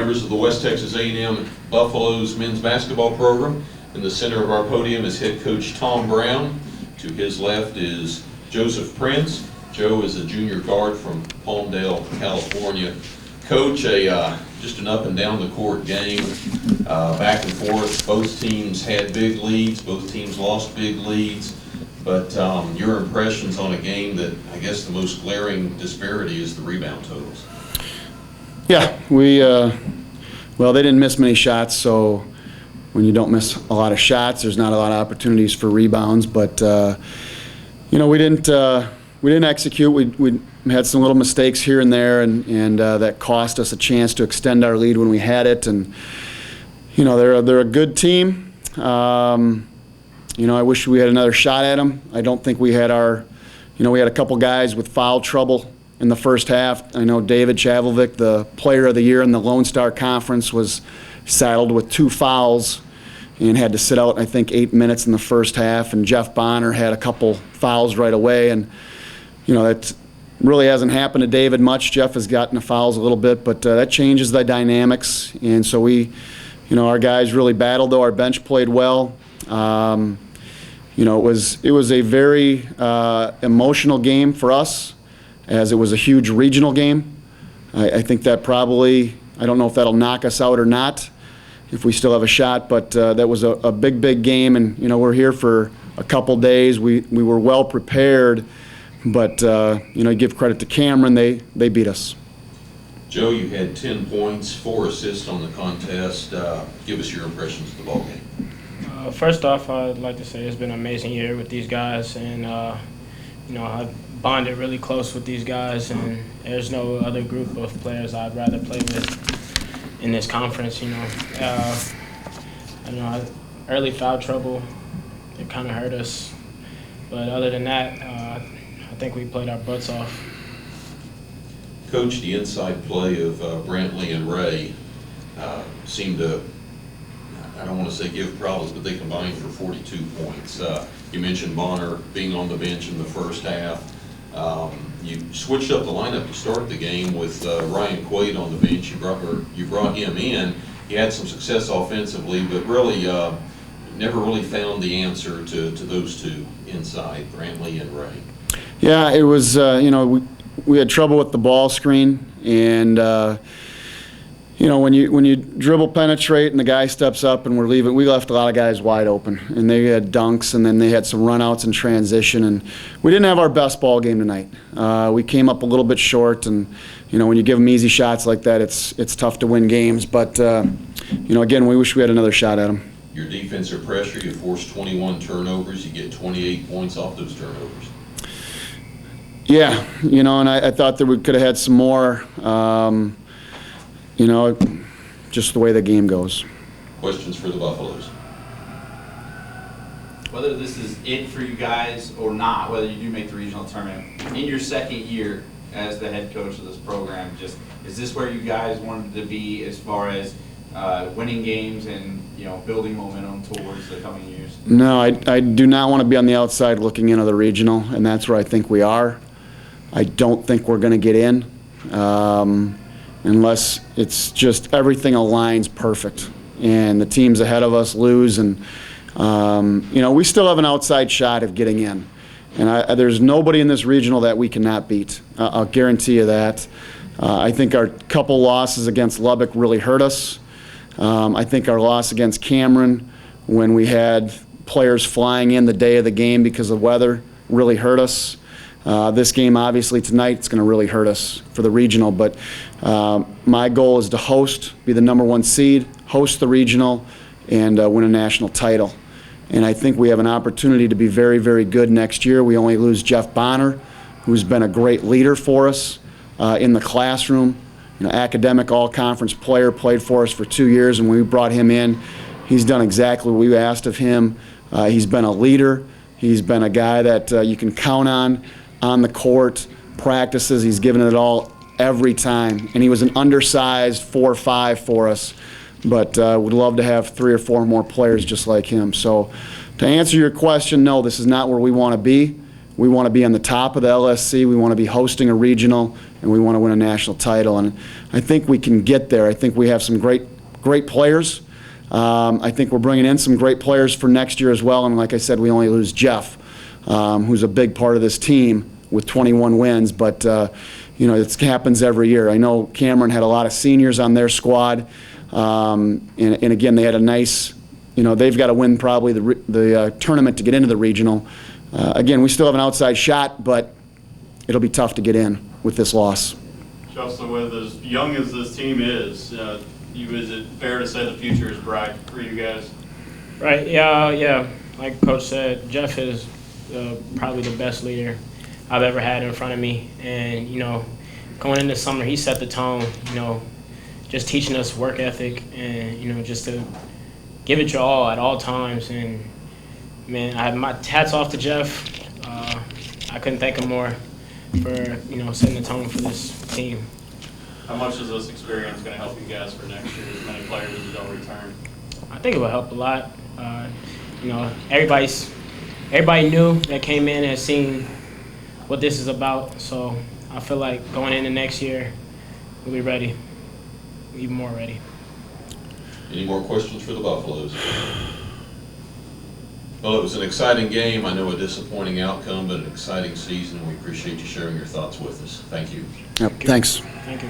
Members of the West Texas A&M Buffaloes men's basketball program. In the center of our podium is head coach Tom Brown. To his left is Joseph Prince. Joe is a junior guard from Palmdale, California. Coach, just an up and down the court game, back and forth. Both teams had big leads, both teams lost big leads. But your impressions on a game that I guess the most glaring disparity is the rebound totals. Yeah, well, they didn't miss many shots, so when you don't miss a lot of shots, there's not a lot of opportunities for rebounds. But we didn't execute. We had some little mistakes here and there, and that cost us a chance to extend our lead when we had it. And they're a good team. I wish we had another shot at them. I don't think we had we had a couple guys with foul trouble in the first half. I know David Chavlovic, the player of the year in the Lone Star Conference, was saddled with 2 fouls and had to sit out, I think, 8 minutes in the first half. And Jeff Bonner had a couple fouls right away. And, that really hasn't happened to David much. Jeff has gotten the fouls a little bit, but that changes the dynamics. And so our guys really battled, though. Our bench played well. It was a very emotional game for us, as it was a huge regional game. I think that probably, I don't know if that'll knock us out or not, if we still have a shot, but that was a big game, and we're here for a couple days. We were well prepared, but give credit to Cameron, they beat us. Joe, you had 10 points, 4 assists on the contest. Give us your impressions of the ball game. First off, I'd like to say it's been an amazing year with these guys, and I've bonded really close with these guys, and there's no other group of players I'd rather play with in this conference. Early foul trouble, it kind of hurt us, but other than that, I think we played our butts off. Coach, the inside play of Brantley and Ray seemed to, I don't want to say give problems, but they combined for 42 points. You mentioned Bonner being on the bench in the first half. You switched up the lineup to start the game with Ryan Quaid on the bench. You brought him in. He had some success offensively, but really never really found the answer to those two inside, Brantley and Ray. Yeah, it was, we had trouble with the ball screen, and when you dribble penetrate and the guy steps up and we're leaving, we left a lot of guys wide open, and they had dunks, and then they had some runouts in transition, and we didn't have our best ball game tonight. We came up a little bit short, and when you give them easy shots like that, it's tough to win games. But again, we wish we had another shot at them. Your defensive pressure, you forced 21 turnovers. You get 28 points off those turnovers. Yeah, and I thought that we could have had some more. Just the way the game goes. Questions for the Buffaloes? Whether this is it for you guys or not, whether you do make the regional tournament, in your second year as the head coach of this program, is this where you guys wanted to be as far as winning games and building momentum towards the coming years? No, I do not want to be on the outside looking into the regional, and that's where I think we are. I don't think we're going to get in. Unless it's just everything aligns perfect and the teams ahead of us lose, and we still have an outside shot of getting in, and there's nobody in this regional that we cannot beat. I'll guarantee you that. I think our couple losses against Lubbock really hurt us. I think our loss against Cameron, when we had players flying in the day of the game because of weather, really hurt us. This game, obviously, tonight, it's going to really hurt us for the regional. But my goal is to be the #1 seed, host the regional, and win a national title. And I think we have an opportunity to be very, very good next year. We only lose Jeff Bonner, who's been a great leader for us in the classroom. Academic all-conference player, played for us for 2 years, and when we brought him in, he's done exactly what we asked of him. He's been a leader. He's been a guy that you can count on the court, practices. He's given it all every time. And he was an undersized 4-5 for us, but would love to have 3 or 4 more players just like him. So to answer your question, no, this is not where we want to be. We want to be on the top of the LSC. We want to be hosting a regional, and we want to win a national title. And I think we can get there. I think we have some great players. I think we're bringing in some great players for next year as well. And like I said, we only lose Jeff, who's a big part of this team with 21 wins. But you know, it happens every year. I know Cameron had a lot of seniors on their squad, and again, they had a nice. You know, they've got to win probably the tournament to get into the regional. Again, we still have an outside shot, but it'll be tough to get in with this loss. Justin, with as young as this team is it fair to say the future is bright for you guys? Right, yeah. Like Coach said, Jeff is probably the best leader I've ever had in front of me. And, you know, going into summer, he set the tone, you know, just teaching us work ethic and, you know, just to give it your all at all times. And, man, I have my hats off to Jeff. I couldn't thank him more for, you know, setting the tone for this team. How much is this experience going to help you guys for next year, as many players as don't return? I think it will help a lot. You know, everybody new that came in has seen what this is about. So I feel like going into next year, we'll be ready, even more ready. Any more questions for the Buffaloes? Well, it was an exciting game. I know a disappointing outcome, but an exciting season. We appreciate you sharing your thoughts with us. Thank you. Yep, thanks. Thank you.